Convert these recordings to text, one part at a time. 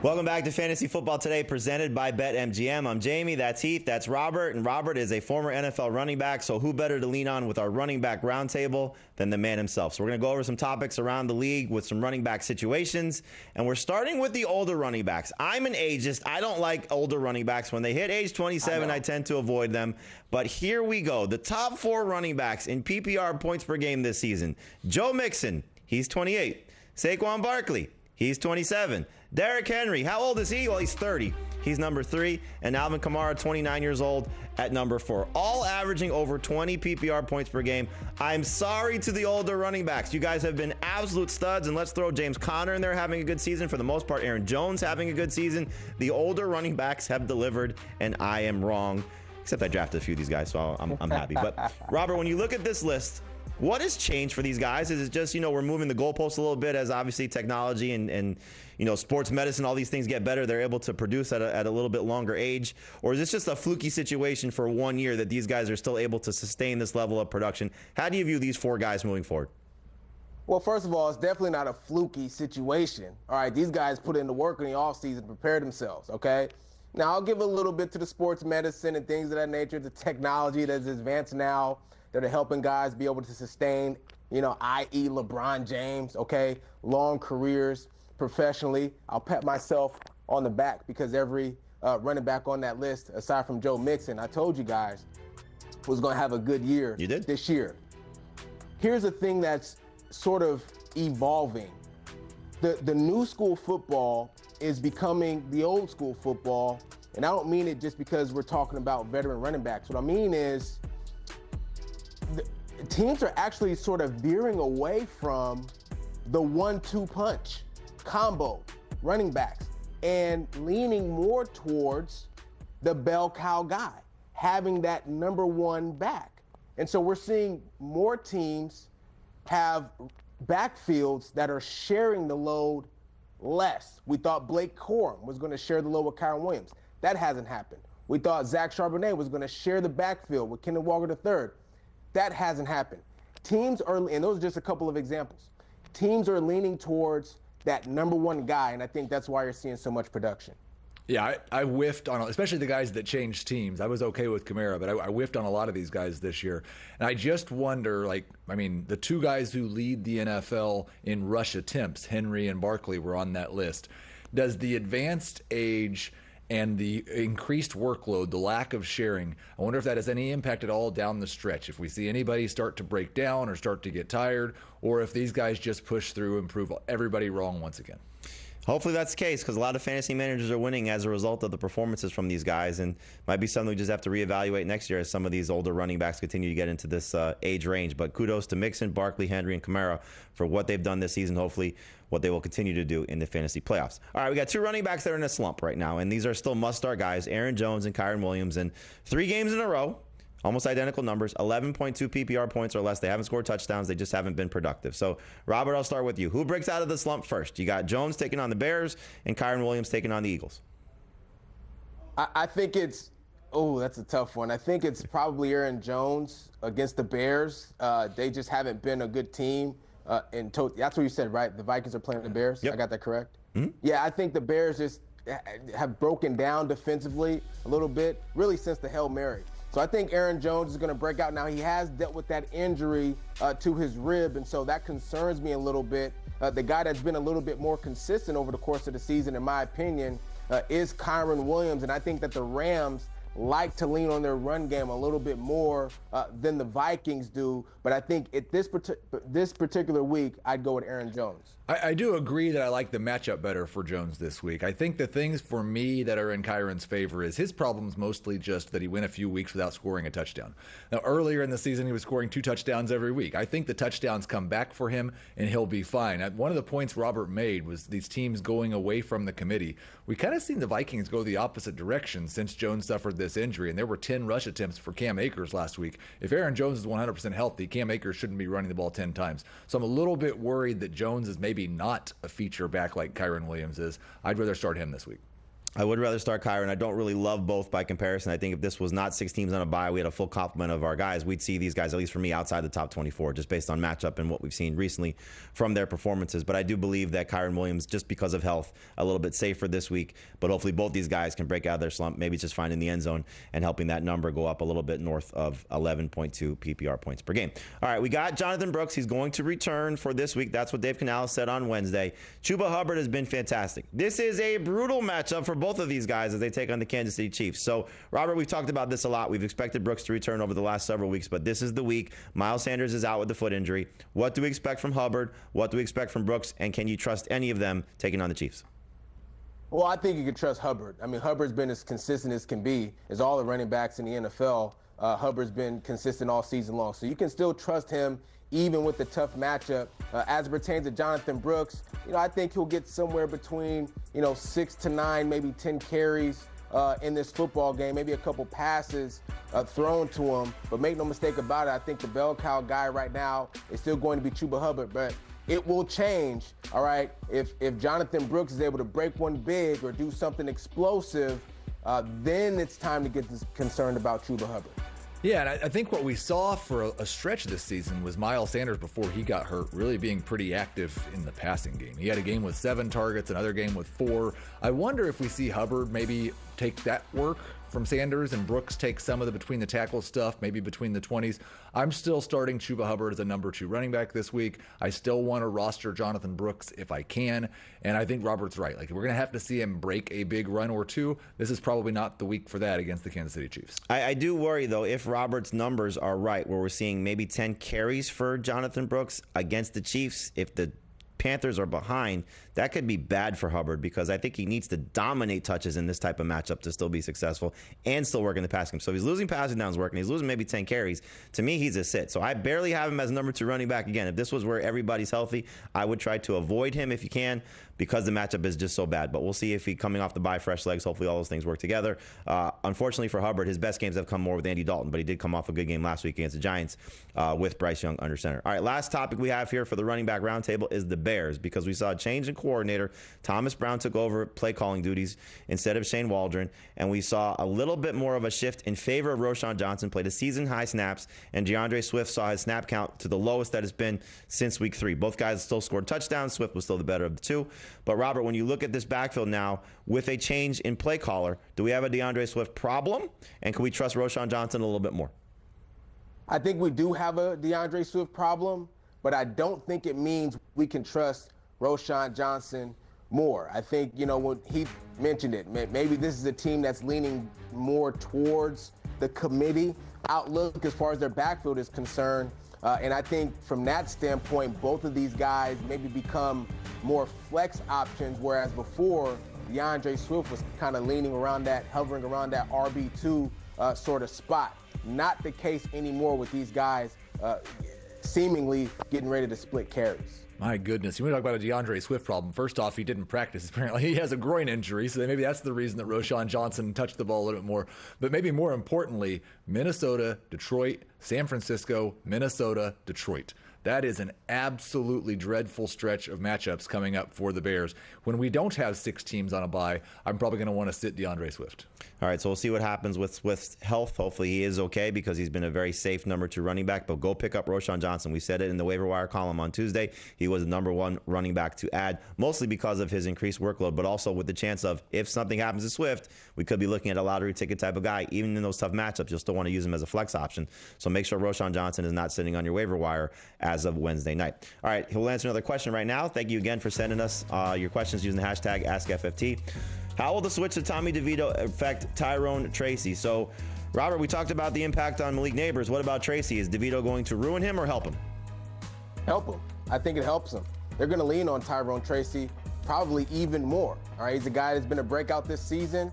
Welcome back to Fantasy Football Today, presented by BetMGM. I'm Jamey, that's Heath, that's Robert, and Robert is a former NFL running back, so who better to lean on with our running back roundtable than the man himself. So we're going to go over some topics around the league with some running back situations, and we're starting with the older running backs. I'm an ageist. I don't like older running backs. When they hit age 27, I tend to avoid them, but here we go. The top 4 running backs in PPR points per game this season. Joe Mixon, he's 28. Saquon Barkley, he's 27. Derrick Henry, how old is he? Well, he's 30. He's number 3. And Alvin Kamara, 29 years old, at number 4. All averaging over 20 PPR points per game. I'm sorry to the older running backs. You guys have been absolute studs. And let's throw James Conner in there having a good season. For the most part, Aaron Jones having a good season. The older running backs have delivered, and I am wrong. Except I drafted a few of these guys, so I'm happy. But, Robert, when you look at this list, what has changed for these guys? Is it just, we're moving the goalposts a little bit as obviously technology and sports medicine, all these things get better. They're able to produce at a little bit longer age. Or is this just a fluky situation for 1 year that these guys are still able to sustain this level of production? How do you view these 4 guys moving forward? Well, first of all, it's definitely not a fluky situation. All right, these guys put in the work in the offseason to prepare themselves, okay? Now, I'll give a little bit to the sports medicine and things of that nature, the technology that's advanced now that are helping guys be able to sustain, i.e. LeBron James, okay, long careers professionally. I'll pat myself on the back because every running back on that list, aside from Joe Mixon, I told you guys, was going to have a good year this year. Here's the thing that's sort of evolving. The new school football is becoming the old school football, and I don't mean it just because we're talking about veteran running backs. What I mean is teams are actually sort of veering away from the 1-2 punch combo running backs and leaning more towards the bell cow guy, having that number 1 back. And so we're seeing more teams have backfields that are sharing the load less. We thought Blake Corum was going to share the load with Kyren Williams. That hasn't happened. We thought Zach Charbonnet was going to share the backfield with Kenneth Walker III. That hasn't happened. Teams are, and those are just a couple of examples, teams are leaning towards that number 1 guy, and I think that's why you're seeing so much production. Yeah, I whiffed on, especially the guys that changed teams. I was okay with Kamara, but I whiffed on a lot of these guys this year. And I just wonder, the 2 guys who lead the NFL in rush attempts, Henry and Barkley, were on that list. Does the advanced age and the increased workload, the lack of sharing, I wonder if that has any impact at all down the stretch. If we see anybody start to break down or start to get tired, or if these guys just push through and prove everybody wrong once again. Hopefully that's the case, because a lot of fantasy managers are winning as a result of the performances from these guys, and might be something we just have to reevaluate next year as some of these older running backs continue to get into this age range. But kudos to Mixon, Barkley, Henry, and Kamara for what they've done this season, hopefully what they will continue to do in the fantasy playoffs. All right, we got 2 running backs that are in a slump right now, and these are still must-start guys, Aaron Jones and Kyren Williams, and 3 games in a row, almost identical numbers, 11.2 PPR points or less. They haven't scored touchdowns. They just haven't been productive. So, Robert, I'll start with you. Who breaks out of the slump first? You got Jones taking on the Bears and Kyren Williams taking on the Eagles. I think it's, that's a tough one. I think it's probably Aaron Jones against the Bears. They just haven't been a good team. That's what you said, right? The Vikings are playing the Bears? Yep. I got that correct? Mm-hmm. Yeah, I think the Bears just have broken down defensively a little bit, really since the Hail Mary. So I think Aaron Jones is going to break out. Now, he has dealt with that injury to his rib, and so that concerns me a little bit. The guy that's been a little bit more consistent over the course of the season, in my opinion, is Kyren Williams, and I think that the Rams like to lean on their run game a little bit more than the Vikings do. But I think at this particular week, I'd go with Aaron Jones. I do agree that I like the matchup better for Jones this week. I think the things for me that are in Kyren's favor is his problem's mostly just that he went a few weeks without scoring a touchdown. Now, earlier in the season, he was scoring 2 touchdowns every week. I think the touchdowns come back for him, and he'll be fine. One of the points Robert made was these teams going away from the committee. We kind of seen the Vikings go the opposite direction since Jones suffered this injury, and there were 10 rush attempts for Cam Akers last week. If Aaron Jones is 100% healthy, Cam Akers shouldn't be running the ball 10 times. So I'm a little bit worried that Jones is maybe not a feature back like Kyren Williams is. I'd rather start him this week. I would rather start Kyren. I don't really love both by comparison. I think if this was not 6 teams on a bye, we had a full complement of our guys, we'd see these guys, at least for me, outside the top 24, just based on matchup and what we've seen recently from their performances. But I do believe that Kyren Williams, just because of health, a little bit safer this week. But hopefully both these guys can break out of their slump, maybe just finding the end zone and helping that number go up a little bit north of 11.2 PPR points per game. All right, we got Jonathan Brooks. He's going to return for this week. That's what Dave Canales said on Wednesday. Chuba Hubbard has been fantastic. This is a brutal matchup for both of these guys as they take on the Kansas City Chiefs. So, Robert, we've talked about this a lot. We've expected Brooks to return over the last several weeks, but this is the week. Miles Sanders is out with the foot injury. What do we expect from Hubbard? What do we expect from Brooks? And can you trust any of them taking on the Chiefs? Well, I think you can trust Hubbard. I mean, Hubbard's been as consistent as can be, as all the running backs in the NFL. Hubbard's been consistent all season long. So you can still trust him even with the tough matchup. As it pertains to Jonathan Brooks, I think he'll get somewhere between, 6 to 9, maybe 10 carries in this football game, maybe a couple passes thrown to him. But make no mistake about it, I think the bell cow guy right now is still going to be Chuba Hubbard. But it will change, all right, if Jonathan Brooks is able to break one big or do something explosive, then it's time to get concerned about Chuba Hubbard. Yeah, and I think what we saw for a stretch this season was Miles Sanders, before he got hurt, really being pretty active in the passing game. He had a game with 7 targets, another game with 4. I wonder if we see Hubbard maybe take that work from Sanders and Brooks take some of the between the tackle stuff, maybe between the 20s. I'm still starting Chuba Hubbard as a number 2 running back this week. I still want to roster Jonathan Brooks if I can. And I think Robert's right. Like, we're going to have to see him break a big run or two. This is probably not the week for that against the Kansas City Chiefs. I do worry, though, if Robert's numbers are right, where we're seeing maybe 10 carries for Jonathan Brooks against the Chiefs, if the Panthers are behind, that could be bad for Hubbard, because I think he needs to dominate touches in this type of matchup to still be successful and still work in the passing game. So if he's losing passing downs working, he's losing maybe 10 carries. To me, he's a sit. So I barely have him as number 2 running back. Again, if this was where everybody's healthy, I would try to avoid him if you can, because the matchup is just so bad. But we'll see if he coming off the bye, fresh legs. Hopefully all those things work together. Unfortunately for Hubbard, his best games have come more with Andy Dalton, but he did come off a good game last week against the Giants with Bryce Young under center. All right, last topic we have here for the running back roundtable is the Bears, because we saw a change in coordinator. Thomas Brown took over play calling duties instead of Shane Waldron, and we saw a little bit more of a shift in favor of Roschon Johnson, played a season-high snaps, and DeAndre Swift saw his snap count to the lowest that it's been since week 3. Both guys still scored touchdowns. Swift was still the better of the two. But, Robert, when you look at this backfield now with a change in play caller, do we have a DeAndre Swift problem, and can we trust Roschon Johnson a little bit more? I think we do have a DeAndre Swift problem, but I don't think it means we can trust Roschon Johnson more. I think, when Heath mentioned it, maybe this is a team that's leaning more towards the committee outlook as far as their backfield is concerned. And I think from that standpoint, both of these guys maybe become more flex options, whereas before, DeAndre Swift was kind of hovering around that RB2 sort of spot. Not the case anymore with these guys seemingly getting ready to split carries. My goodness. You want to talk about a DeAndre Swift problem. First off, he didn't practice. Apparently, he has a groin injury, so maybe that's the reason that Roschon Johnson touched the ball a little bit more. But maybe more importantly, Minnesota, Detroit, San Francisco, Minnesota, Detroit. That is an absolutely dreadful stretch of matchups coming up for the Bears. When we don't have 6 teams on a bye, I'm probably going to want to sit DeAndre Swift. All right, so we'll see what happens with Swift's health. Hopefully he is okay, because he's been a very safe number 2 running back. But go pick up Roschon Johnson. We said it in the waiver wire column on Tuesday. He was the number 1 running back to add, mostly because of his increased workload, but also with the chance of, if something happens to Swift, we could be looking at a lottery ticket type of guy. Even in those tough matchups, you'll still want to use him as a flex option. So make sure Roschon Johnson is not sitting on your waiver wire as of Wednesday night. All right, he'll answer another question right now. Thank you again for sending us your questions using the hashtag AskFFT. How will the switch to Tommy DeVito affect Tyrone Tracy? So, Robert, we talked about the impact on Malik Neighbors. What about Tracy? Is DeVito going to ruin him or help him? Help him. I think it helps him. They're going to lean on Tyrone Tracy probably even more. All right, he's a guy that's been a breakout this season.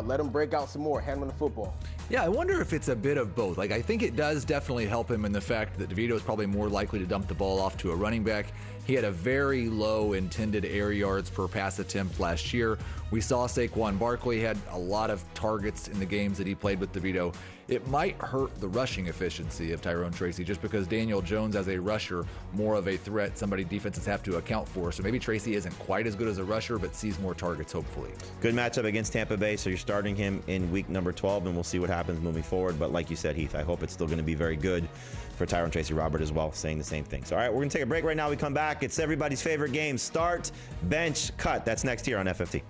Let him break out some more, handling the football. Yeah, I wonder if it's a bit of both. Like, I think it does definitely help him in the fact that DeVito is probably more likely to dump the ball off to a running back. He had a very low intended air yards per pass attempt last year. We saw Saquon Barkley had a lot of targets in the games that he played with DeVito. It might hurt the rushing efficiency of Tyrone Tracy just because Daniel Jones as a rusher, more of a threat, somebody defenses have to account for. So maybe Tracy isn't quite as good as a rusher, but sees more targets, hopefully. Good matchup against Tampa Bay, so you're starting him in week number 12, and we'll see what happens moving forward. But like you said, Heath, I hope it's still going to be very good for Tyrone Tracy. Robert as well, saying the same thing. So, all right, we're going to take a break right now. We come back. It's everybody's favorite game, start, bench, cut. That's next here on FFT.